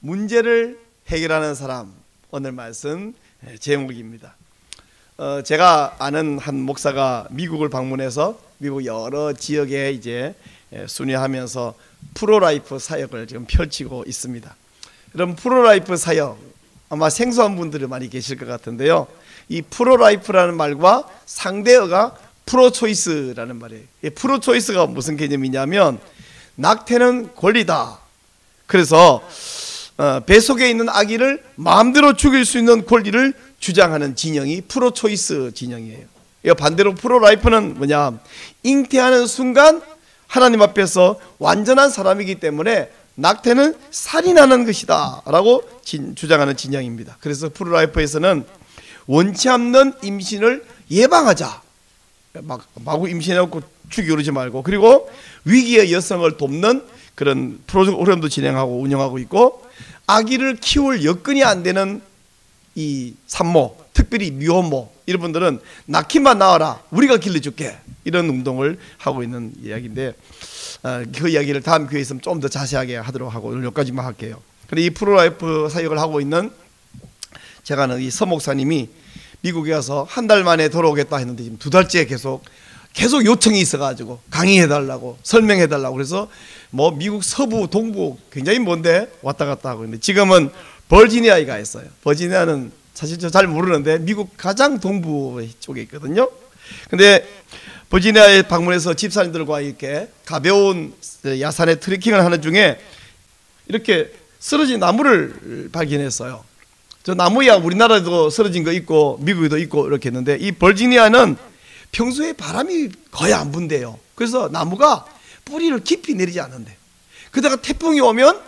문제를 해결하는 사람, 오늘 말씀 제목입니다. 제가 아는 한 목사가 미국을 방문해서 미국 여러 지역에 이제 순회하면서 프로라이프 사역을 지금 펼치고 있습니다. 여러분, 프로라이프 사역 아마 생소한 분들이 많이 계실 것 같은데요. 이 프로라이프라는 말과 상대어가 프로초이스라는 말이에요. 이 프로초이스가 무슨 개념이냐면 낙태는 권리다. 그래서 뱃속에 있는 아기를 마음대로 죽일 수 있는 권리를 주장하는 진영이 프로초이스 진영이에요. 반대로 프로라이프는 뭐냐, 잉태하는 순간 하나님 앞에서 완전한 사람이기 때문에 낙태는 살인하는 것이다 라고 주장하는 진영입니다. 그래서 프로라이프에서는 원치 않는 임신을 예방하자, 마구 임신해갖고 죽이고 그러지 말고, 그리고 위기의 여성을 돕는 그런 프로그램도 진행하고 운영하고 있고, 아기를 키울 여건이 안 되는 이 산모, 특별히 미혼모, 이런 분들은 낳기만 낳아라, 우리가 길러줄게, 이런 운동을 하고 있는 이야기인데, 그 이야기를 다음 기회에 있으면 좀 더 자세하게 하도록 하고 오늘 여기까지만 할게요. 근데 이 프로라이프 사역을 하고 있는 제가 아는 이 서 목사님이 미국에 와서 한 달 만에 돌아오겠다 했는데 지금 2달째 계속 요청이 있어가지고 강의해달라고, 설명해달라고, 그래서 뭐 미국 서부, 동부 굉장히 먼데 왔다 갔다 하고 있는데, 지금은 버지니아에 가 있어요. 버지니아는 사실 저 잘 모르는데 미국 가장 동부 쪽에 있거든요. 근데 버지니아에 방문해서 집사님들과 이렇게 가벼운 야산에 트레킹을 하는 중에 이렇게 쓰러진 나무를 발견했어요. 저 나무야 우리나라에도 쓰러진 거 있고 미국에도 있고 이렇게 했는데, 이 버지니아는 평소에 바람이 거의 안 분대요. 그래서 나무가 뿌리를 깊이 내리지 않는데, 그러다가 태풍이 오면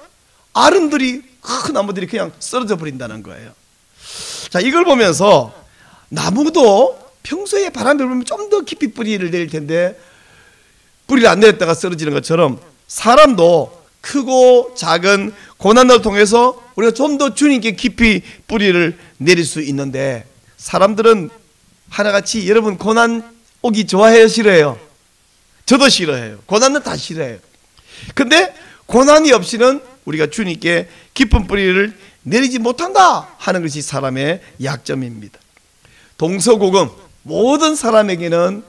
아름들이, 큰 나무들이 그냥 쓰러져 버린다는 거예요. 자, 이걸 보면서 나무도 평소에 바람이 불면 좀 더 깊이 뿌리를 내릴 텐데 뿌리를 안 내렸다가 쓰러지는 것처럼, 사람도 크고 작은 고난을 통해서 우리가 좀 더 주님께 깊이 뿌리를 내릴 수 있는데, 사람들은 하나같이, 여러분 고난 오기 좋아해요, 싫어해요? 저도 싫어해요. 고난은 다 싫어해요. 근데 고난이 없이는 우리가 주님께 깊은 뿌리를 내리지 못한다 하는 것이 사람의 약점입니다. 동서고금, 모든 사람에게는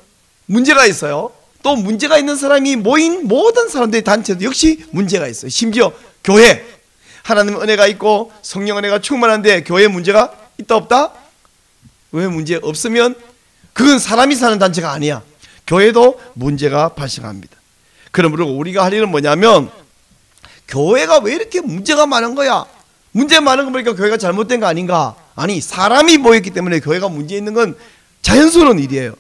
문제가 있어요. 또 문제가 있는 사람이 모인 모든 사람들의 단체도 역시 문제가 있어요. 심지어 교회, 하나님 은혜가 있고 성령 은혜가 충만한데 교회에 문제가 있다 없다? 왜 문제 없으면 그건 사람이 사는 단체가 아니야. 교회도 문제가 발생합니다. 그러므로 우리가 할 일은 뭐냐면, 교회가 왜 이렇게 문제가 많은 거야? 문제 많은 거 보니까 교회가 잘못된 거 아닌가? 아니, 사람이 모였기 때문에 교회가 문제 있는 건 자연스러운 일이에요.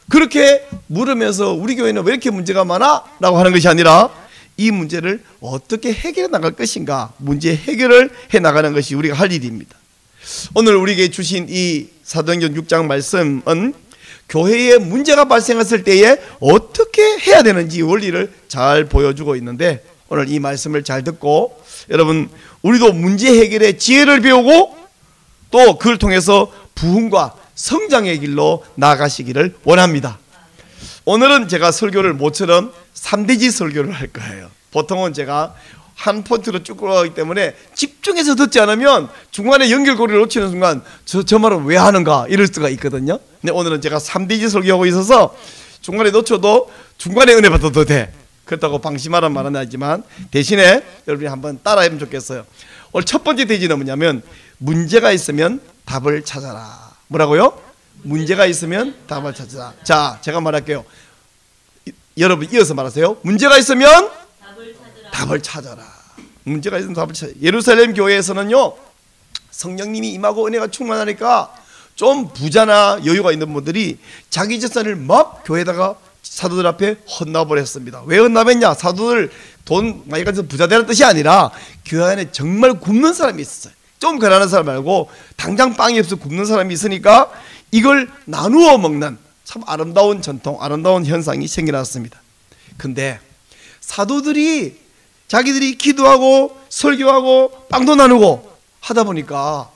그렇게 물으면서 우리 교회는 왜 이렇게 문제가 많아? 라고 하는 것이 아니라, 이 문제를 어떻게 해결해 나갈 것인가, 문제 해결을 해 나가는 것이 우리가 할 일입니다. 오늘 우리에게 주신 이 사도행전 6장 말씀은 교회에 문제가 발생했을 때에 어떻게 해야 되는지 원리를 잘 보여주고 있는데, 오늘 이 말씀을 잘 듣고 여러분, 우리도 문제 해결의 지혜를 배우고 또 그걸 통해서 부흥과 성장의 길로 나아가시기를 원합니다. 오늘은 제가 설교를 모처럼 3대지 설교를 할 거예요. 보통은 제가 한 포인트로 쭉 끌어가기 때문에 집중해서 듣지 않으면 중간에 연결고리를 놓치는 순간 저 말은 왜 하는가 이럴 수가 있거든요. 근데 오늘은 제가 3대지 설교하고 있어서 중간에 놓쳐도 중간에 은혜 받아도 돼. 그렇다고 방심하라는 말은 하지만 대신에 여러분이 한번 따라하면 좋겠어요. 오늘 첫 번째 대지는 뭐냐면, 문제가 있으면 답을 찾아라. 뭐라고요? 문제가 있으면 답을 찾아라. 자, 제가 말할게요. 여러분 이어서 말하세요. 문제가 있으면 답을 찾아라. 문제가 있으면 답을 찾아라. 예루살렘 교회에서는요, 성령님이 임하고 은혜가 충만하니까 좀 부자나 여유가 있는 분들이 자기 재산을 막 교회에다가 사도들 앞에 헌납을 했습니다. 왜 헌납했냐? 사도들 돈 많이 가져서 부자 되는 뜻이 아니라 교회 안에 정말 굶는 사람이 있었어요. 좀 가난한 사람 말고 당장 빵이 없어 굶는 사람이 있으니까 이걸 나누어 먹는 참 아름다운 전통, 아름다운 현상이 생겨났습니다. 근데 사도들이 자기들이 기도하고 설교하고 빵도 나누고 하다 보니까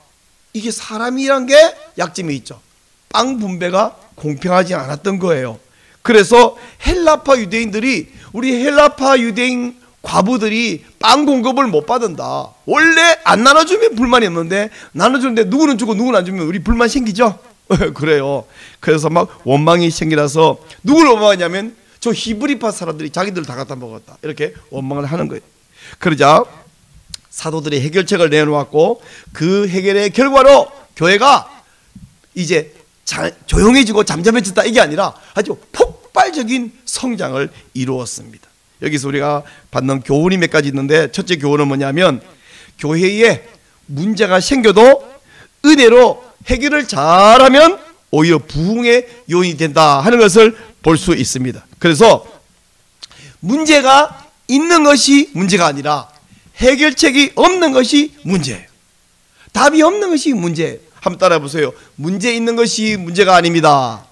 이게 사람이란 게 약점이 있죠. 빵 분배가 공평하지 않았던 거예요. 그래서 헬라파 유대인들이 우리 헬라파 유대인 과부들이 빵 공급을 못 받는다. 원래 안 나눠주면 불만이 없는데 나눠주는데 누구는 주고 누구는 안 주면 우리 불만 생기죠. 그래요. 그래서 막 원망이 생기라서 누구를 원망하냐면 저 히브리파 사람들이 자기들 다 갖다 먹었다, 이렇게 원망을 하는 거예요. 그러자 사도들이 해결책을 내놓았고 그 해결의 결과로 교회가 이제 조용해지고 잠잠해졌다, 이게 아니라 아주 폭발적인 성장을 이루었습니다. 여기서 우리가 받는 교훈이 몇 가지 있는데, 첫째 교훈은 뭐냐면 교회에 문제가 생겨도 은혜로 해결을 잘하면 오히려 부흥의 요인이 된다 하는 것을 볼 수 있습니다. 그래서 문제가 있는 것이 문제가 아니라 해결책이 없는 것이 문제예요. 답이 없는 것이 문제예요. 한번 따라해 보세요. 문제 있는 것이 문제가 아닙니다.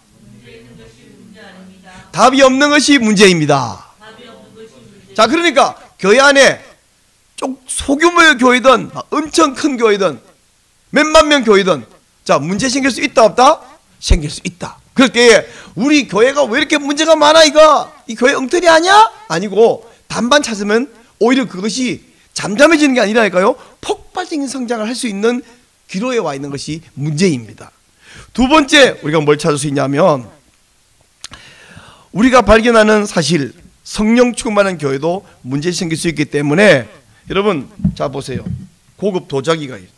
답이 없는 것이 문제입니다. 자, 그러니까 교회 안에 좀 소규모의 교회든 엄청 큰 교회든 몇만 명 교회든, 자, 문제 생길 수 있다 없다? 생길 수 있다. 그럴 때에 우리 교회가 왜 이렇게 문제가 많아, 이 교회 엉터리 아니야? 아니고 답만 찾으면 오히려 그것이 잠잠해지는 게 아니라니까요, 폭발적인 성장을 할 수 있는 기로에 와 있는 것이 문제입니다. 두 번째, 우리가 뭘 찾을 수 있냐면 우리가 발견하는 사실, 성령 충만한 교회도 문제 생길 수 있기 때문에, 여러분 자 보세요. 고급 도자기가 있어요.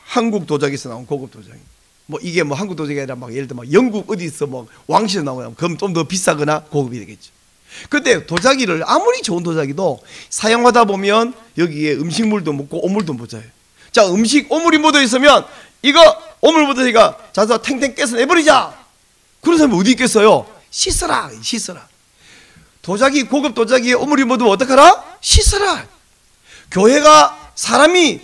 한국 도자기에서 나온 고급 도자기. 뭐 이게 뭐 한국 도자기가 아니라 막 예를 들어 막 영국 어디서 뭐 왕실에서 나오면 그럼 좀 더 비싸거나 고급이 되겠죠. 근데 도자기를 아무리 좋은 도자기도 사용하다 보면 여기에 음식물도 묻고 오물도 묻어요. 자, 음식 오물이 묻어 있으면 이거 오물 묻으니까 자서 탱탱 깨서 내버리자. 그런 사람이 어디 있겠어요? 씻어라, 씻어라. 도자기, 고급 도자기에 오물이 묻으면 어떡하라? 씻어라. 교회가 사람이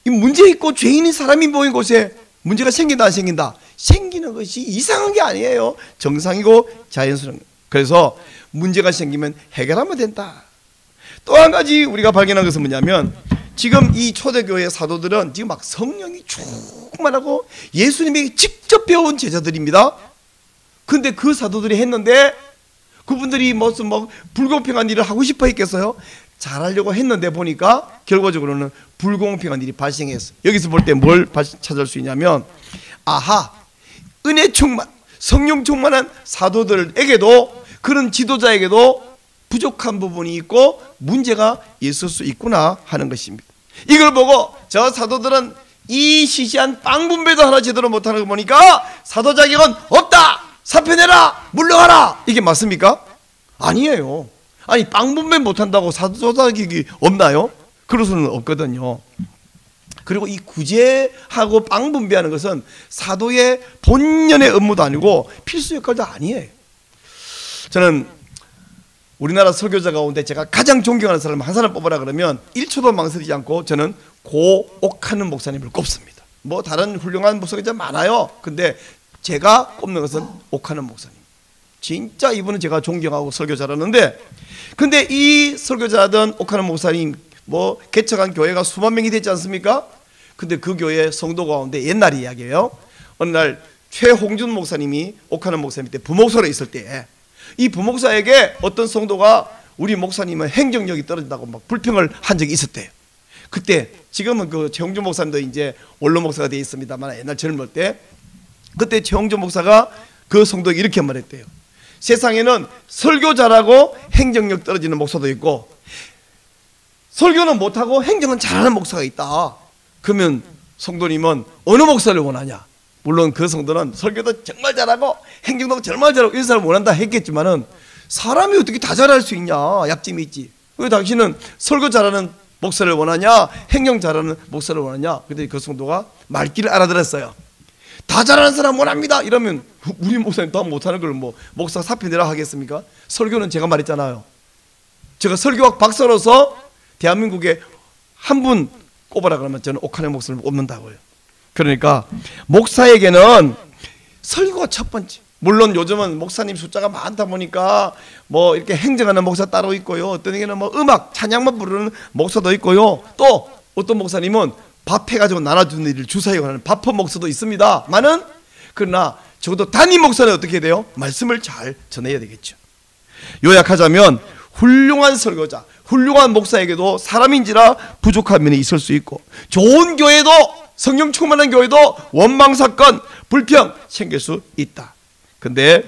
문제 있고 죄인인 사람이 모인 곳에 문제가 생긴다 안 생긴다? 생기는 것이 이상한 게 아니에요. 정상이고 자연스러운 거예요. 그래서 문제가 생기면 해결하면 된다. 또 한 가지 우리가 발견한 것은 뭐냐면, 지금 이 초대교회 사도들은 지금 막 성령이 충만하고 예수님이 직접 배운 제자들입니다. 근데 그 사도들이 했는데 그분들이 무슨 뭐 불공평한 일을 하고 싶어 했겠어요? 잘하려고 했는데 보니까 결과적으로는 불공평한 일이 발생했어요. 여기서 볼 때 뭘 찾을 수 있냐면, 아하, 은혜 충만, 성령 충만한 사도들에게도, 그런 지도자에게도 부족한 부분이 있고 문제가 있을 수 있구나 하는 것입니다. 이걸 보고 저 사도들은 이 시시한 빵 분배도 하나 제대로 못하는 거 보니까 사도 자격은 없다, 사표 내라, 물러가라, 이게 맞습니까? 아니에요. 아니, 빵 분배 못한다고 사도 자격이 없나요? 그럴 수는 없거든요. 그리고 이 구제하고 빵 분배하는 것은 사도의 본연의 업무도 아니고 필수 역할도 아니에요. 저는 우리나라 설교자 가운데 제가 가장 존경하는 사람 한 사람 뽑아라 그러면 1초도 망설이지 않고 저는 고옥하는 목사님을 꼽습니다. 뭐 다른 훌륭한 목사가 많아요. 근데 제가 꼽는 것은 옥하는 목사님. 진짜 이분은 제가 존경하고 설교 잘하는데, 근데 이 설교자든 옥하는 목사님 뭐 개척한 교회가 수만 명이 됐지 않습니까? 근데 그 교회 성도 가운데 옛날 이야기예요. 어느 날 최홍준 목사님이 옥하는 목사님 때 부목사로 있을 때 이 부목사에게 어떤 성도가 우리 목사님은 행정력이 떨어진다고 막 불평을 한 적이 있었대요. 그때 지금은 그 최홍준 목사님도 이제 원로 목사가 되어 있습니다만, 옛날 젊을 때 그때 최홍준 목사가 그 성도에게 이렇게 말했대요. 세상에는 설교 잘하고 행정력 떨어지는 목사도 있고 설교는 못하고 행정은 잘하는 목사가 있다. 그러면 성도님은 어느 목사를 원하냐? 물론 그 성도는 설교도 정말 잘하고 행정도 정말 잘하고 이런 사람을 원한다 했겠지만은, 사람이 어떻게 다 잘할 수 있냐? 약점이 있지. 왜 당신은 설교 잘하는 목사를 원하냐? 행정 잘하는 목사를 원하냐? 근데 그 성도가 말귀를 알아들었어요. 다 잘하는 사람 원합니다. 이러면 우리 목사님 다 못하는 걸 뭐 목사 사표 내라 하겠습니까? 설교는 제가 말했잖아요. 제가 설교학 박사로서 대한민국에 한 분 꼽아라 그러면 저는 옥하는 목사를 꼽는다고요. 그러니까 목사에게는 설교가 첫 번째. 물론 요즘은 목사님 숫자가 많다 보니까 뭐 이렇게 행정하는 목사 따로 있고요. 어떤 경우는 뭐 음악 찬양만 부르는 목사도 있고요. 또 어떤 목사님은 밥 해가지고 나눠주는 일을 주사위고 하는 밥퍼 목사도 있습니다만은, 그러나 적어도 담임 목사는 어떻게 돼요? 말씀을 잘 전해야 되겠죠. 요약하자면 훌륭한 설교자, 훌륭한 목사에게도 사람인지라 부족한 면이 있을 수 있고, 좋은 교회도, 성령 충만한 교회도 원망 사건, 불평 생길 수 있다. 근데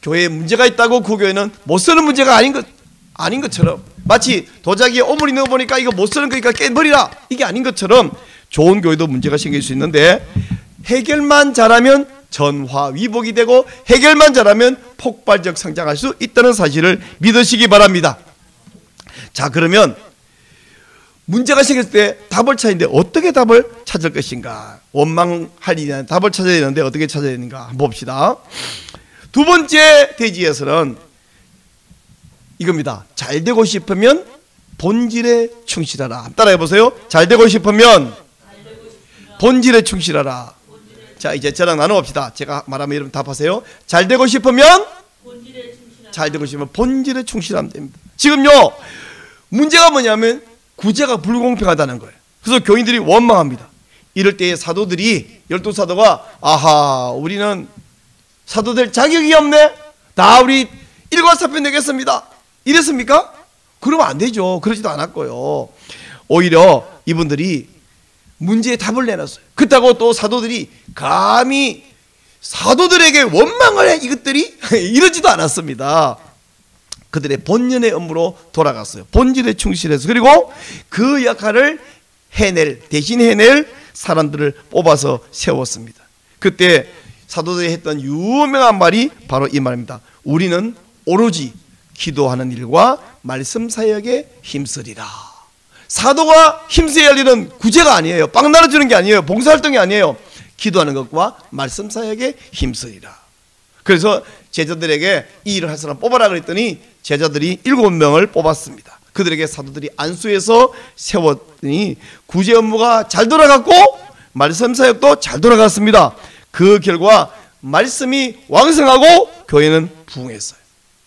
교회에 문제가 있다고 그 교회는 못 쓰는 문제가 아닌 것처럼, 마치 도자기에 오물이 넣어보니까 이거 못 쓰는 거니까 깨버리라, 이게 아닌 것처럼 좋은 교회도 문제가 생길 수 있는데, 해결만 잘하면 전화위복이 되고 해결만 잘하면 폭발적 성장할 수 있다는 사실을 믿으시기 바랍니다. 자, 그러면 문제가 생겼을 때 답을 찾는데 어떻게 답을 찾을 것인가? 원망할 일이 아니라 답을 찾아야 되는데 어떻게 찾아야 되는가 한번 봅시다. 두 번째 대지에서는 이겁니다. 잘 되고 싶으면 본질에 충실하라. 따라해 보세요. 잘 되고 싶으면 본질에 충실하라. 자, 이제 저랑 나눠봅시다. 제가 말하면 여러분 답하세요. 잘 되고 싶으면 본질에 충실하면 됩니다. 지금요, 문제가 뭐냐면 구제가 불공평하다는 거예요. 그래서 교인들이 원망합니다. 이럴 때에 사도들이, 12사도가 아하, 우리는 사도 될 자격이 없네, 다 우리 일과사표 내겠습니다, 이랬습니까? 그러면 안 되죠. 그러지도 않았고요. 오히려 이분들이 문제에 답을 내놨어요. 그렇다고 또 사도들이 감히 사도들에게 원망을 해, 이것들이 이러지도 않았습니다. 그들의 본연의 업무로 돌아갔어요. 본질에 충실해서. 그리고 그 역할을 대신 해낼 사람들을 뽑아서 세웠습니다. 그때 사도들이 했던 유명한 말이 바로 이 말입니다. 우리는 오로지 기도하는 일과 말씀 사역에 힘쓰리라. 사도가 힘써야 할 일은 구제가 아니에요. 빵 나눠주는 게 아니에요. 봉사활동이 아니에요. 기도하는 것과 말씀 사역에 힘쓰리라. 그래서 제자들에게 이 일을 할 사람 뽑아라 그랬더니 제자들이 7명을 뽑았습니다. 그들에게 사도들이 안수해서 세웠더니 구제 업무가 잘 돌아갔고 말씀 사역도 잘 돌아갔습니다. 그 결과 말씀이 왕성하고 교회는 부흥했어요.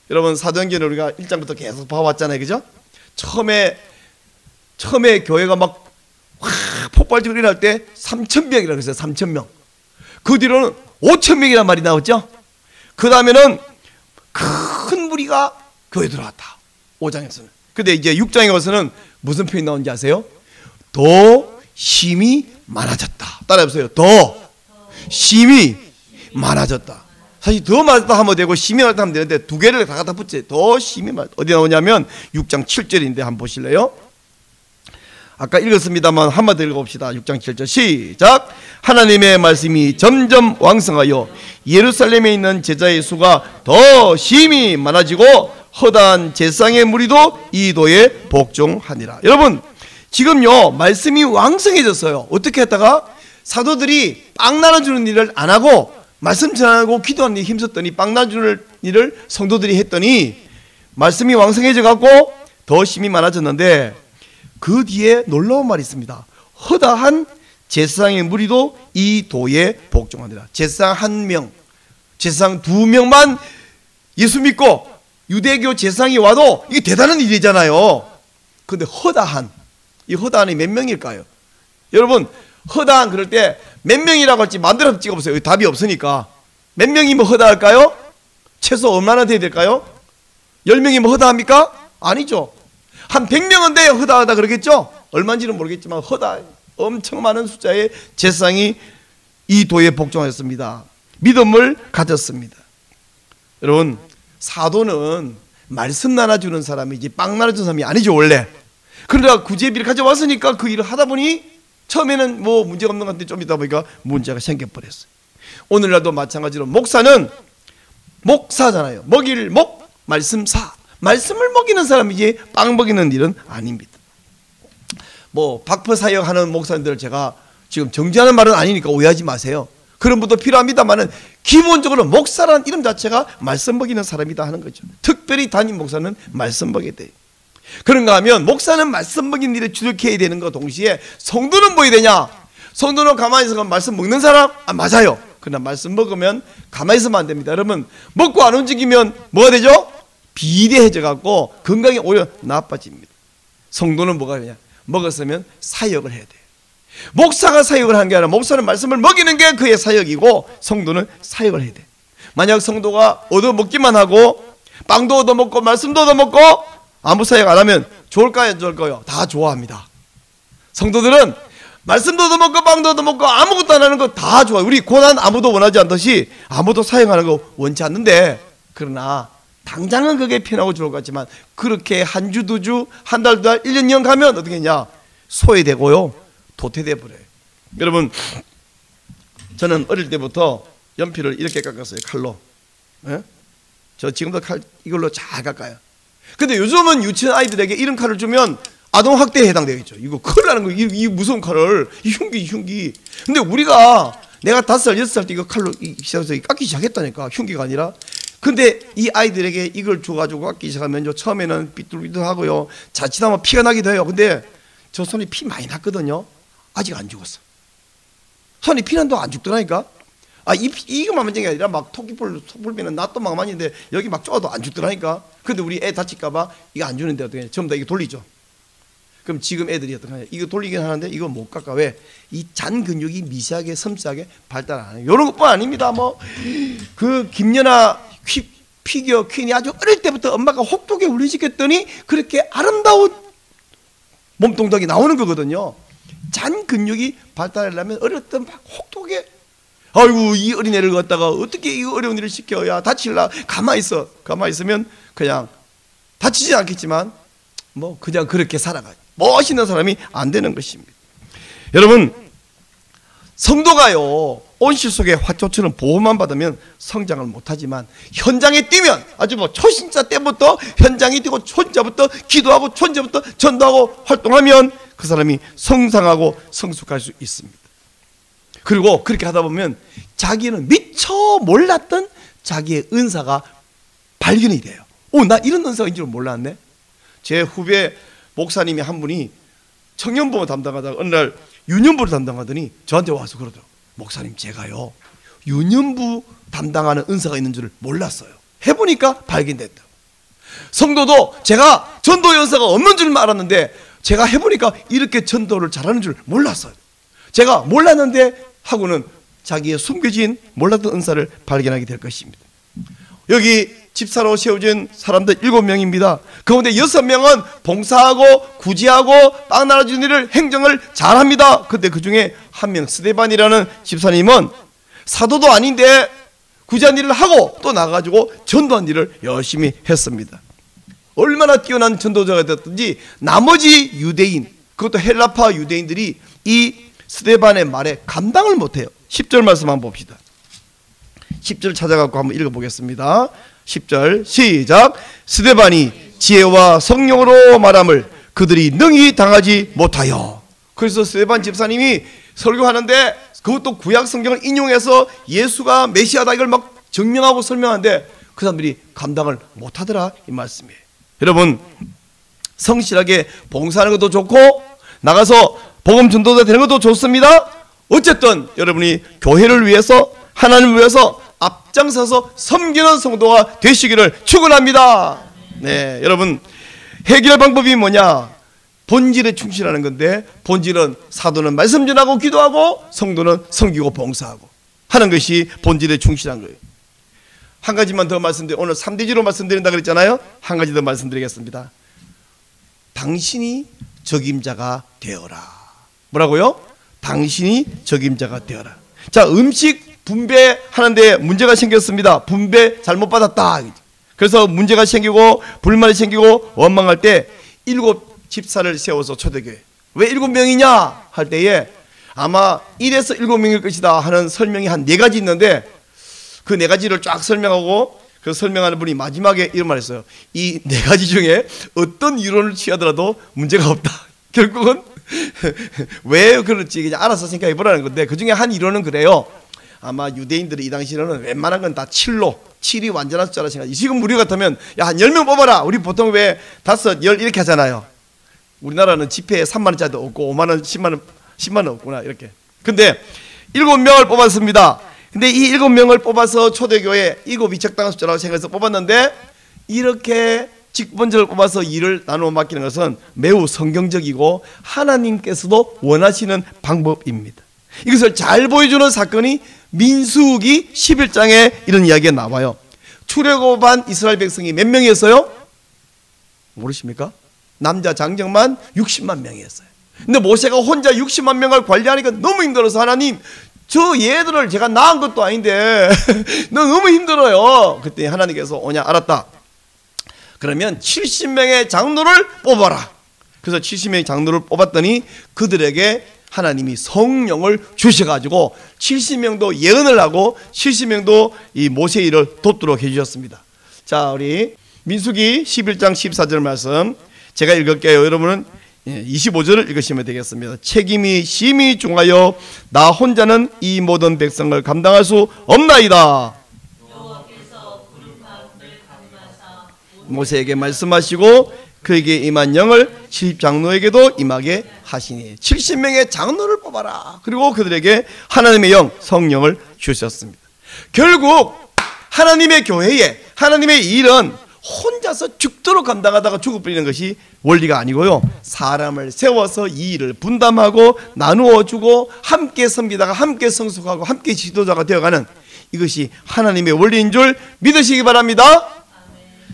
여러분, 사도행전을 우리가 1장부터 계속 봐왔잖아요, 그죠? 처음에 교회가 막 폭발적으로 일어날 때 3,000명이라고 했어요. 3,000명. 그 뒤로는 5,000명이란 말이 나왔죠. 그 다음에는 큰 무리가 교회 들어왔다, 5장에서는. 근데 이제 6장에 와서는 무슨 표현이 나오는지 아세요? 더 힘이 많아졌다. 따라해보세요. 더 힘이 많아졌다. 사실 더 많아졌다 하면 되고 힘이 많아졌다 하면 되는데 두 개를 다 갖다 붙여요. 더 힘이 많아졌다. 어디 나오냐면 6장 7절인데 한번 보실래요? 아까 읽었습니다만 한번 더 읽어봅시다. 6장 7절 시작. 하나님의 말씀이 점점 왕성하여 예루살렘에 있는 제자의 수가 더 힘이 많아지고 허다한 제상의 무리도 이 도에 복종하니라. 여러분, 지금요 말씀이 왕성해졌어요. 어떻게 했다가 사도들이 빵 나눠주는 일을 안 하고 말씀 전하고 기도하는 일에 힘썼더니 빵 나눠주는 일을 성도들이 했더니 말씀이 왕성해져 갖고 더 힘이 많아졌는데, 그 뒤에 놀라운 말이 있습니다. 허다한 제사장의 무리도 이 도에 복종하니라. 제사장 1명, 제사장 2명만 예수 믿고 유대교 제사장이 와도 이게 대단한 일이잖아요. 그런데 허다한, 이 허다한이 몇 명일까요? 여러분, 허다한 그럴 때 몇 명이라고 할지 만들어서 찍어보세요. 답이 없으니까. 몇 명이면 허다할까요? 최소 얼마나 돼야 될까요? 10명이면 허다합니까? 아니죠. 한 100명은 돼야 허다하다 그러겠죠? 얼마인지는 모르겠지만 허다, 엄청 많은 숫자의 제사장이 이 도에 복종하였습니다. 믿음을 가졌습니다. 여러분, 사도는 말씀 나눠주는 사람이지 빵 나눠주는 사람이 아니죠, 원래. 그러다가 구제비를 가져왔으니까 그 일을 하다 보니 처음에는 뭐 문제가 없는 것 같은데 좀 있다 보니까 문제가 생겨버렸어요. 오늘날도 마찬가지로 목사는 목사잖아요. 먹일 목, 말씀사. 말씀을 먹이는 사람이지 빵 먹이는 일은 아닙니다. 뭐 박퍼 사역하는 목사님들 제가 지금 정죄하는 말은 아니니까 오해하지 마세요. 그런 분도 필요합니다만은 기본적으로 목사라는 이름 자체가 말씀 먹이는 사람이다 하는 거죠. 특별히 담임 목사는 말씀 먹여야 돼요. 그런가 하면 목사는 말씀 먹이는 일에 주력해야 되는 것 동시에 성도는 뭐 해야 되냐? 성도는 가만히 있어서 말씀 먹는 사람? 맞아요. 그러나 말씀 먹으면 가만히 있으면 안 됩니다. 여러분, 먹고 안 움직이면 뭐가 되죠? 비대해져 갖고 건강이 오히려 나빠집니다. 성도는 뭐가 되냐? 먹었으면 사역을 해야 돼요. 목사가 사역을 하는 게 아니라 목사는 말씀을 먹이는 게 그의 사역이고 성도는 사역을 해야 돼요. 만약 성도가 얻어먹기만 하고 빵도 얻어먹고 말씀도 얻어먹고 아무 사역 안 하면 좋을까요, 안 좋을까요? 다 좋아합니다. 성도들은 말씀도 얻어먹고 빵도 얻어먹고 아무것도 안 하는 거 다 좋아요. 우리 고난 아무도 원하지 않듯이 아무도 사역하는 거 원치 않는데, 그러나 당장은 그게 편하고 좋을 것 같지만 그렇게 한 주, 두 주, 한 달, 두 달, 1년, 2년 가면 어떻게 했냐? 소외되고요, 도태돼 버려요. 여러분, 저는 어릴 때부터 연필을 이렇게 깎았어요, 칼로. 예? 저 지금도 칼 이걸로 잘 깎아요. 근데 요즘은 유치원 아이들에게 이런 칼을 주면 아동학대에 해당되겠죠. 이거 큰일 나는 거예요. 이 무서운 칼을, 이 흉기. 근데 우리가, 내가 5살, 6살 때 이거 칼로 시작해서 깎기 시작했다니까, 흉기가 아니라. 근데 이 아이들에게 이걸 줘가지고 깎기 시작하면 처음에는 삐뚤삐뚤하고요, 자칫하면 피가 나기도 해요. 근데 저 손이 피 많이 났거든요. 아직 안 죽었어. 손이 피난다고 안 죽더라니까. 이거만 문제가 아니라 막 토끼풀 빼면 낫도 막만인데 여기 막 쪼아도 안 죽더라니까. 근데 우리 애 다칠까봐 이거 안 주는데 어떻게 해? 전부 다 이거 돌리죠. 그럼 지금 애들이 어떻게 하냐? 이거 돌리긴 하는데 이거 못 깎아. 왜? 이 잔 근육이 미세하게 섬세하게 발달 안 해요. 이런 것뿐 아닙니다. 뭐 그 김연아 피겨 퀸이 아주 어릴 때부터 엄마가 혹독에 울리시켰더니 그렇게 아름다운 몸동작이 나오는 거거든요. 잔 근육이 발달하려면 어릴 때 막 혹독에, 아이고 이 어린애를 갖다가 어떻게 이 어려운 일을 시켜야 다칠라. 가만히 있으면 그냥 다치지 않겠지만 뭐 그냥 그렇게 살아가요. 멋있는 사람이 안 되는 것입니다. 여러분, 성도가요, 온실 속의 화초처럼 보호만 받으면 성장을 못하지만 현장에 뛰면 아주 뭐 초신자 때부터 현장에 뛰고 초신자부터 기도하고 초신자부터 전도하고 활동하면 그 사람이 성장하고 성숙할 수 있습니다. 그리고 그렇게 하다 보면 자기는 미처 몰랐던 자기의 은사가 발견이 돼요. 나 이런 은사가 있는 줄 몰랐네. 제 후배 목사님이 한 분이 청년부를 담당하다가 어느 날 유년부를 담당하더니 저한테 와서 그러더라고요. 목사님, 제가요 유년부 담당하는 은사가 있는 줄 몰랐어요. 해보니까 발견됐다. 성도도 제가 전도 연사가 없는 줄 알았는데 제가 해보니까 이렇게 전도를 잘하는 줄 몰랐어요. 제가 몰랐는데 하고는 자기의 숨겨진 몰랐던 은사를 발견하게 될 것입니다. 여기 집사로 세워진 사람들 7명입니다. 그런데 6명은 봉사하고 구제하고 빵 나눠주는 일을, 행정을 잘합니다. 근데 그 중에 한 명, 스데반이라는 집사님은 사도도 아닌데 구제한 일을 하고 또 나가가지고 전도한 일을 열심히 했습니다. 얼마나 뛰어난 전도자가 됐든지 나머지 유대인, 그것도 헬라파 유대인들이 이 스데반의 말에 감당을 못해요. 10절 말씀 한번 봅시다. 10절 찾아갖고 한번 읽어보겠습니다. 10절 시작. 스데반이 지혜와 성령으로 말함을 그들이 능히 당하지 못하여. 그래서 스데반 집사님이 설교하는데 그것도 구약 성경을 인용해서 예수가 메시아다 이걸 막 증명하고 설명하는데 그 사람들이 감당을 못하더라, 이 말씀이에요. 여러분, 성실하게 봉사하는 것도 좋고 나가서 복음 전도자 되는 것도 좋습니다. 어쨌든 여러분이 교회를 위해서, 하나님을 위해서 앞장서서 섬기는 성도가 되시기를 축원합니다. 네, 여러분, 해결 방법이 뭐냐? 본질에 충실하는 건데, 본질은 사도는 말씀 전하고 기도하고 성도는 섬기고 봉사하고 하는 것이 본질에 충실한 거예요. 한 가지만 더 말씀드려, 오늘 3대지로 말씀드린다 그랬잖아요. 한 가지 더 말씀드리겠습니다. 당신이 적임자가 되어라. 뭐라고요? 당신이 적임자가 되어라. 자, 음식 분배하는데 문제가 생겼습니다. 분배 잘못 받았다. 그래서 문제가 생기고 불만이 생기고 원망할 때 7 집사를 세워서 초대교회, 왜 7명이냐 할 때에 아마 1에서 7명일 것이다 하는 설명이 한 4가지 있는데 그 4가지를 쫙 설명하고 그 설명하는 분이 마지막에 이런 말 했어요. 이 4가지 중에 어떤 이론을 취하더라도 문제가 없다. 결국은 왜 그럴지 그냥 알아서 생각해 보라는 건데, 그 중에 한 이론은 그래요. 아마 유대인들이 이 당시에는 웬만한 건 다 7이 완전한 숫자라 생각하지. 지금 우리 같으면 야, 한 10명 뽑아라. 우리 보통 왜 5, 10 이렇게 하잖아요. 우리나라는 지폐에 3만 원짜리도 없고 5만 원, 10만 원 없구나 이렇게. 근데 7명을 뽑았습니다. 근데 이 7명을 뽑아서 초대교회 7이 적당한 숫자라고 생각해서 뽑았는데, 이렇게 직분자를 뽑아서 일을 나누어 맡기는 것은 매우 성경적이고 하나님께서도 원하시는 방법입니다. 이것을 잘 보여주는 사건이 민수기 11장에 이런 이야기가 나와요. 출애굽한 이스라엘 백성이 몇 명이었어요? 모르십니까? 남자 장정만 60만 명이었어요. 근데 모세가 혼자 60만 명을 관리하니까 너무 힘들어서 하나님, 저 얘들을 제가 낳은 것도 아닌데 너무 힘들어요. 그때 하나님께서 오냐, 알았다. 그러면 70명의 장로를 뽑아라. 그래서 70명의 장로를 뽑았더니 그들에게 하나님이 성령을 주셔가지고 70명도 예언을 하고 70명도 이 모세의 일을 돕도록 해주셨습니다. 자, 우리 민수기 11장 14절 말씀 제가 읽을게요. 여러분은 25절을 읽으시면 되겠습니다. 책임이 심히 중하여 나 혼자는 이 모든 백성을 감당할 수 없나이다. 모세에게 말씀하시고 그에게 임한 영을 70장로에게도 임하게 하시니 70명의 장로를 뽑아라. 그리고 그들에게 하나님의 영, 성령을 주셨습니다. 결국 하나님의 교회에, 하나님의 일은 혼자서 죽도록 감당하다가 죽어버리는 것이 원리가 아니고요, 사람을 세워서 이 일을 분담하고 나누어 주고 함께 섬기다가 함께 성숙하고 함께 지도자가 되어가는, 이것이 하나님의 원리인 줄 믿으시기 바랍니다.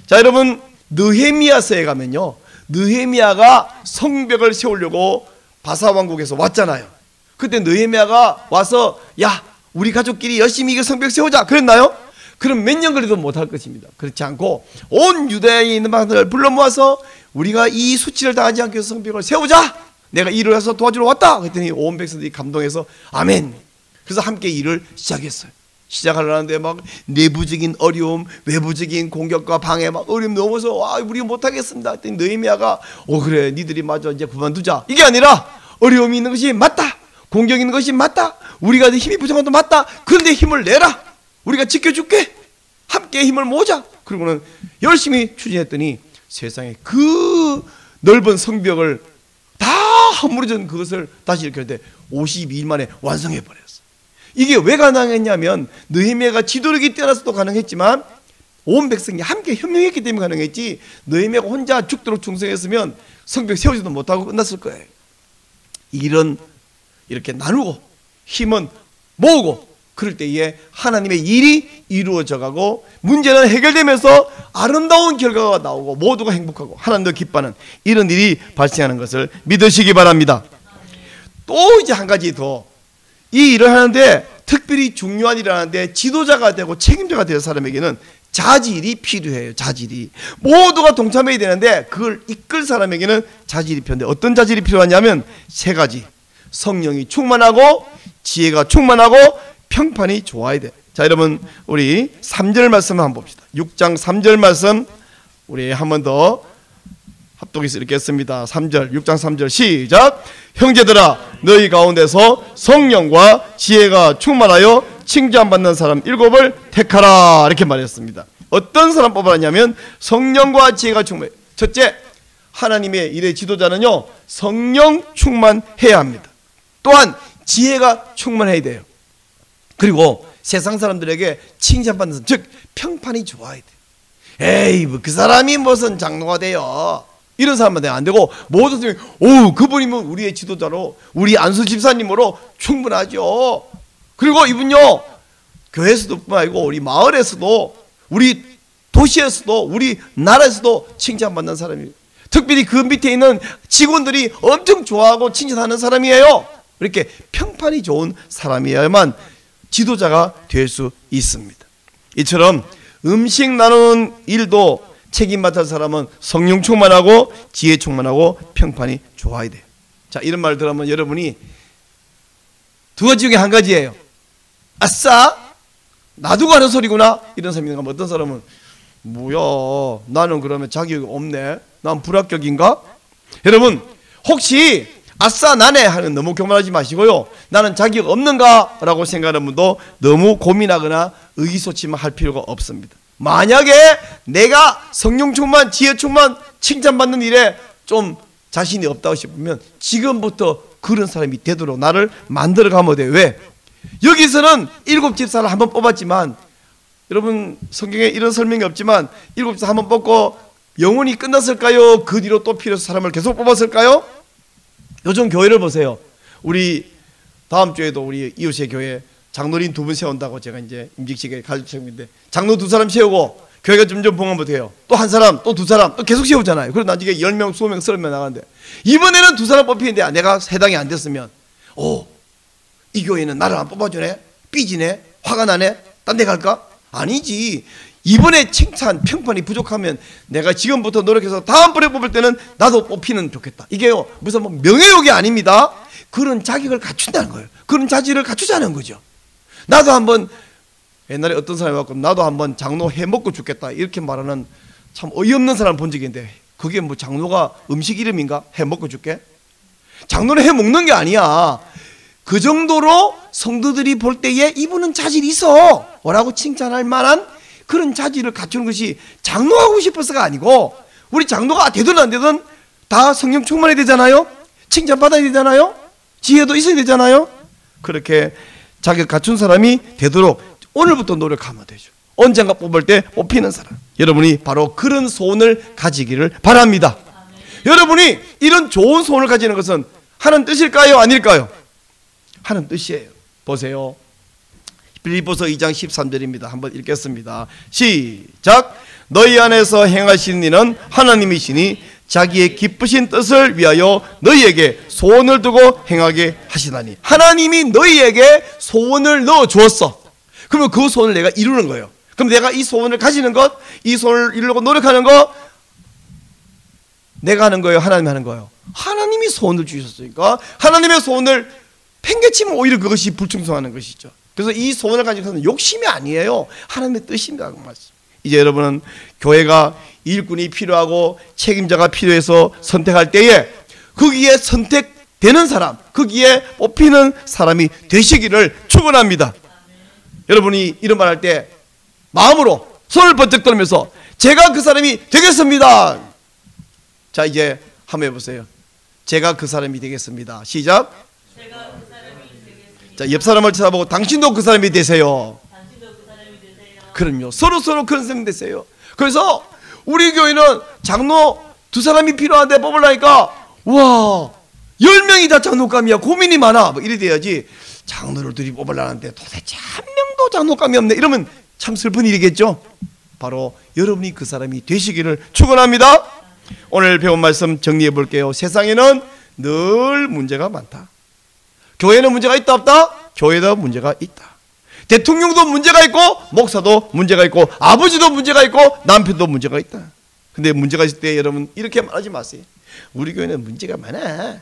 자, 여러분, 느헤미야서에 가면요, 느헤미야가 성벽을 세우려고 바사왕국에서 왔잖아요. 그때 느헤미야가 와서 야, 우리 가족끼리 열심히 이 성벽 세우자 그랬나요? 그럼 몇 년 걸려도 못할 것입니다. 그렇지 않고 온 유대에 있는 사람들을 불러 모아서 우리가 이 수치를 당하지 않기 위해서 성벽을 세우자, 내가 일을 해서 도와주러 왔다 그랬더니 온 백성들이 감동해서 아멘. 그래서 함께 일을 시작했어요. 시작하려는데 막 내부적인 어려움, 외부적인 공격과 방해, 막 어려움 넘어서 와, 우리가 못하겠습니다 그랬더니 느헤미야가 그래, 니들이 맞아, 이제 그만두자. 이게 아니라 어려움이 있는 것이 맞다, 공격이 있는 것이 맞다, 우리가 힘이 부족한 것도 맞다, 그런데 힘을 내라, 우리가 지켜줄게, 함께 힘을 모으자. 그리고는 열심히 추진했더니 세상에 그 넓은 성벽을 다 허물어진 그것을 다시 이렇게 할 때 52일 만에 완성해버렸어요. 이게 왜 가능했냐면 느헤미야가 지도력이 뛰어나서도 가능했지만 온 백성이 함께 협력했기 때문에 가능했지, 느헤미야가 혼자 죽도록 충성했으면 성벽 세우지도 못하고 끝났을 거예요. 일은 이렇게 나누고 힘은 모으고 그럴 때에 하나님의 일이 이루어져 가고 문제는 해결되면서 아름다운 결과가 나오고 모두가 행복하고 하나님도 기뻐하는 이런 일이 발생하는 것을 믿으시기 바랍니다. 또 이제 한 가지 더, 이 일을 하는데 특별히 중요한 일을 하는데 지도자가 되고 책임자가 될 사람에게는 자질이 필요해요. 자질이 모두가 동참해야 되는데 그걸 이끌 사람에게는 자질이 필요한데 어떤 자질이 필요하냐면 세 가지. 성령이 충만하고 지혜가 충만하고 평판이 좋아야 돼. 자, 여러분, 우리 3절 말씀 한번 봅시다. 6장 3절 말씀 우리 한 번 더 합독해서 읽겠습니다. 3절, 6장 3절 시작. 형제들아, 너희 가운데서 성령과 지혜가 충만하여 칭찬받는 사람 7을 택하라. 이렇게 말했습니다. 어떤 사람 뽑아놨냐면 성령과 지혜가 충만해. 첫째, 하나님의 일의 지도자는요, 성령 충만해야 합니다. 또한 지혜가 충만해야 돼요. 그리고 세상 사람들에게 칭찬받는 사람, 즉 평판이 좋아야 돼요. 에이, 뭐 그 사람이 무슨 장로가 돼요, 이런 사람한테 안 되고 모든 사람이 오, 그분이면 우리의 지도자로, 우리 안수 집사님으로 충분하죠. 그리고 이분요, 교회에서도 뿐만 아니고 우리 마을에서도, 우리 도시에서도, 우리 나라에서도 칭찬받는 사람이에요. 특별히 그 밑에 있는 직원들이 엄청 좋아하고 칭찬하는 사람이에요. 이렇게 평판이 좋은 사람이어야만 지도자가 될 수 있습니다. 이처럼 음식 나누는 일도 책임 맡은 사람은 성령 충만하고 지혜 충만하고 평판이 좋아야 돼요. 자, 이런 말 들으면 여러분이 두 가지 중에 한 가지예요. 아싸, 놔두고 하는 소리구나, 이런 사람이 있는가. 어떤 사람은 뭐야, 나는 그러면 자격이 없네, 난 불합격인가? 여러분, 혹시 아싸 나네 하는 너무 교만하지 마시고요, 나는 자격 없는가 라고 생각하는 분도 너무 고민하거나 의기소침할 필요가 없습니다. 만약에 내가 성령 충만, 지혜 충만, 칭찬받는 일에 좀 자신이 없다고 싶으면 지금부터 그런 사람이 되도록 나를 만들어가면 돼요. 왜? 여기서는 7집사를 한번 뽑았지만, 여러분 성경에 이런 설명이 없지만 7집사 한번 뽑고 영원히 끝났을까요? 그 뒤로 또 필요해서 사람을 계속 뽑았을까요? 요즘 교회를 보세요. 우리 다음 주에도 우리 이웃의 교회 장로님 2분 세운다고 제가 이제 임직식에 가르치는데 장로 2사람 세우고 교회가 점점 봉합돼요. 또 한 사람, 또 두 사람, 또 계속 세우잖아요. 그리고 나중에 10명, 20명, 30명 나가는데 이번에는 두 사람 뽑히는데 내가 해당이 안 됐으면 이 교회는 나를 안 뽑아주네? 삐지네? 화가 나네? 딴 데 갈까? 아니지. 이번에 칭찬, 평판이 부족하면 내가 지금부터 노력해서 다음번에 뽑을 때는 나도 뽑히면 좋겠다. 이게요, 무슨 뭐 명예욕이 아닙니다. 그런 자격을 갖춘다는 거예요. 그런 자질을 갖추자는 거죠. 나도 한번 옛날에 어떤 사람이 왔고 나도 한번 장로 해 먹고 죽겠다 이렇게 말하는 참 어이없는 사람 본 적이 있는데 그게 뭐 장로가 음식 이름인가? 해 먹고 줄게? 장로는 해 먹는 게 아니야. 그 정도로 성도들이 볼 때에 이분은 자질이 있어 라고 칭찬할 만한 그런 자질을 갖추는 것이 장로하고 싶어서가 아니고, 우리 장로가 되든 안 되든 다 성령 충만해야 되잖아요. 칭찬받아야 되잖아요. 지혜도 있어야 되잖아요. 그렇게 자격 갖춘 사람이 되도록 오늘부터 노력하면 되죠. 언젠가 뽑을 때 뽑히는 사람, 여러분이 바로 그런 소원을 가지기를 바랍니다. 여러분이 이런 좋은 소원을 가지는 것은 하는 뜻일까요? 아닐까요? 하는 뜻이에요. 보세요. 빌립보서 2장 13절입니다. 한번 읽겠습니다. 시작. 너희 안에서 행하시는 이는 하나님이시니 자기의 기쁘신 뜻을 위하여 너희에게 소원을 두고 행하게 하시나니. 하나님이 너희에게 소원을 넣어 주었어. 그러면 그 소원을 내가 이루는 거예요. 그럼 내가 이 소원을 가지는 것, 이 소원을 이루려고 노력하는 것, 내가 하는 거예요? 하나님이 하는 거예요? 하나님이 소원을 주셨으니까 하나님의 소원을 팽개치면 오히려 그것이 불충성하는 것이죠. 그래서 이 소원을 가지고서는 욕심이 아니에요. 하나님의 뜻입니다. 이제 여러분은 교회가 일꾼이 필요하고 책임자가 필요해서 선택할 때에 거기에 선택되는 사람, 거기에 뽑히는 사람이 되시기를 축원합니다. 여러분이 이런 말 할 때 마음으로 손을 번쩍 들면서 제가 그 사람이 되겠습니다. 자, 이제 한번 해보세요. 제가 그 사람이 되겠습니다. 시작. 제가 그 사람이 되겠습니다. 자, 옆 사람을 쳐다보고 당신도 그 사람이 되세요. 당신도 그 사람이 되세요. 그럼요. 서로 그런 사람이 되세요. 그래서 우리 교회는 장로 두 사람이 필요한데 뽑으려니까 와 10명이 다 장로감이야. 고민이 많아. 뭐 이래 돼야지. 장로를 둘이 뽑으려는데 도대체 한 명도 장로감이 없네. 이러면 참 슬픈 일이겠죠. 바로 여러분이 그 사람이 되시기를 축원합니다. 오늘 배운 말씀 정리해 볼게요. 세상에는 늘 문제가 많다. 교회는 문제가 있다 없다? 교회도 문제가 있다. 대통령도 문제가 있고 목사도 문제가 있고 아버지도 문제가 있고 남편도 문제가 있다. 근데 문제가 있을 때 여러분 이렇게 말하지 마세요. 우리 교회는 문제가 많아.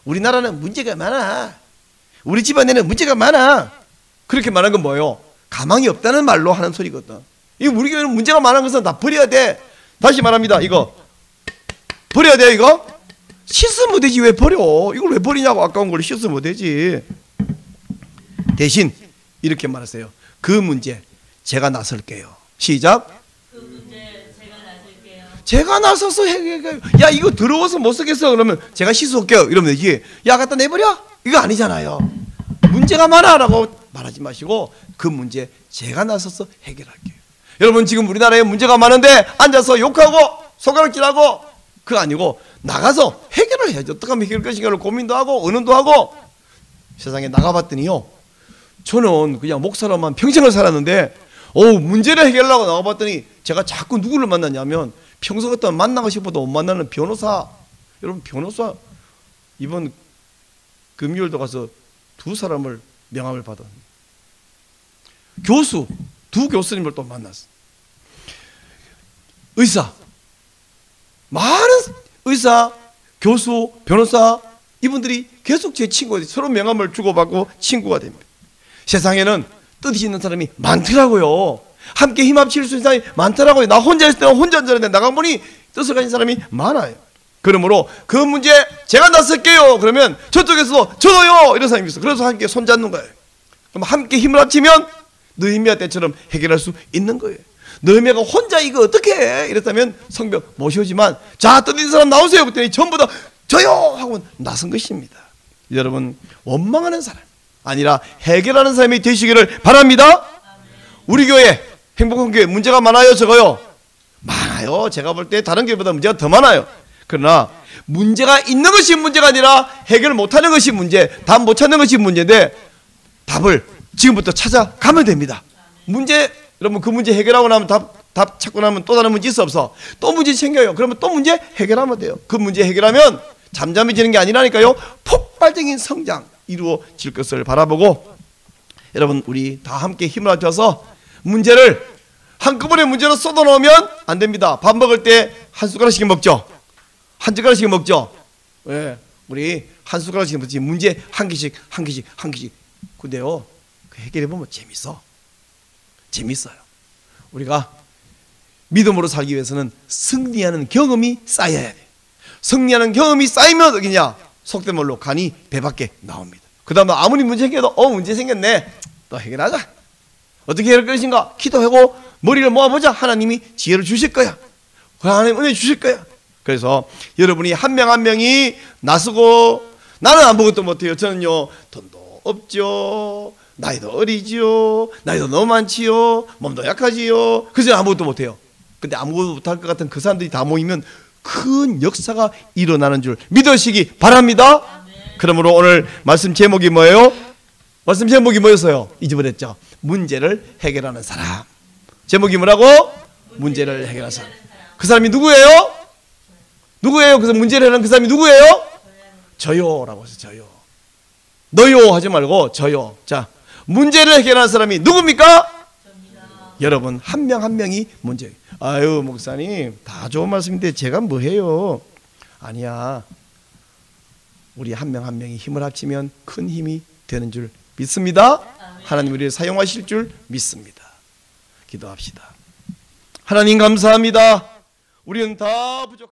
우리나라는 문제가 많아. 우리 집안에는 문제가 많아. 그렇게 말하는 건 뭐예요? 가망이 없다는 말로 하는 소리거든. 이 우리 교회는 문제가 많은 것은 다 버려야 돼. 다시 말합니다. 이거 버려야 돼요. 이거 씻으면 되지. 왜 버려? 이걸 왜 버리냐고. 아까운 걸 씻으면 되지. 대신 이렇게 말하세요. 그 문제 제가 나설게요. 시작. 그 문제 제가 나설게요. 제가 나서서 해결해요. 야 이거 더러워서 못 쓰겠어. 그러면 제가 씻어올게요. 이러면 되지. 야 갖다 내버려? 이거 아니잖아요. 문제가 많아라고 말하지 마시고 그 문제 제가 나서서 해결할게요. 여러분 지금 우리나라에 문제가 많은데 앉아서 욕하고 손가락질하고 그거 아니고 나가서 해결을 해야죠. 어떻게 하면 해결할 것인가를 고민도 하고 의논도 하고. 세상에 나가봤더니요, 저는 그냥 목사로만 평생을 살았는데 문제를 해결하려고 나가봤더니 제가 자꾸 누구를 만나냐면 평소 같으면 만나고 싶어도 못 만나는 변호사. 여러분 변호사 이번 금요일도 가서 두 사람을 명함을 받았는데 교수 두 교수님을 또 만났어. 의사 많은 의사, 교수, 변호사 이분들이 계속 제 친구가 서로 명함을 주고받고 친구가 됩니다. 세상에는 뜻이 있는 사람이 많더라고요. 함께 힘 합칠 수 있는 사람이 많더라고요. 나 혼자 있을 때는 혼자 앉았는데 나가보니 뜻을 가진 사람이 많아요. 그러므로 그 문제 제가 나설게요. 그러면 저쪽에서도 저도요 이런 사람이 있어. 그래서 함께 손잡는 거예요. 그럼 함께 힘을 합치면 느헤미야 때처럼 해결할 수 있는 거예요. 느헤미야가 혼자 이거 어떻게 해? 이랬다면 성벽 모셔오지만 자 뜻 있는 사람 나오세요. 그랬더니 전부 다 저요 하고 나선 것입니다. 여러분 원망하는 사람 아니라 해결하는 사람이 되시기를 바랍니다. 우리 교회 행복한 교회 문제가 많아요? 적어요? 많아요. 제가 볼 때 다른 교회보다 문제가 더 많아요. 그러나 문제가 있는 것이 문제가 아니라 해결 못하는 것이 문제, 답 못 찾는 것이 문제인데 답을 지금부터 찾아가면 됩니다. 문제 여러분 그 문제 해결하고 나면 답 답 찾고 나면 또 다른 문제 있어 없어? 또 문제 생겨요. 그러면 또 문제 해결하면 돼요. 그 문제 해결하면 잠잠해지는 게 아니라니까요. 폭발적인 성장 이루어질 것을 바라보고, 여러분 우리 다 함께 힘을 합쳐서 문제를 한꺼번에 문제로 쏟아놓으면 안 됩니다. 밥 먹을 때 한 숟가락씩 먹죠. 한 젓가락씩 먹죠. 예, 우리 한 숟가락씩 먹지. 문제 한 개씩. 근데요, 그 해결해보면 재밌어요. 우리가 믿음으로 살기 위해서는 승리하는 경험이 쌓여야 돼요. 승리하는 경험이 쌓이면 어디냐? 속된 말로 간이 배 밖에 나옵니다. 그 다음에 아무리 문제 생겨도 문제 생겼네, 또 해결하자. 어떻게 해결할 것인가? 기도하고 머리를 모아보자. 하나님이 지혜를 주실 거야. 하나님 은혜 주실 거야. 그래서 여러분이 한 명 한 명이 나서고, 나는 아무것도 못해요. 저는요 돈도 없죠, 나이도 어리지요, 나이도 너무 많지요, 몸도 약하지요. 그래서 아무것도 못해요. 근데 아무것도 못할 것 같은 그 사람들이 다 모이면 큰 역사가 일어나는 줄 믿으시기 바랍니다. 그러므로 오늘 말씀 제목이 뭐예요? 말씀 제목이 뭐였어요? 잊어버렸죠? 문제를 해결하는 사람. 제목이 뭐라고? 문제를 해결하는 사람. 그 사람이 누구예요? 그래서 문제를 해결하는 그 사람이 누구예요? 저요라고 해서 저요. 너요 하지 말고 저요. 자, 문제를 해결하는 사람이 누굽니까? 여러분 한 명 한 명이 문제. 아유 목사님 다 좋은 말씀인데 제가 뭐 해요? 아니야. 우리 한 명 한 명이 힘을 합치면 큰 힘이 되는 줄 믿습니다. 하나님 우리를 사용하실 줄 믿습니다. 기도합시다. 하나님 감사합니다. 우리는 다 부족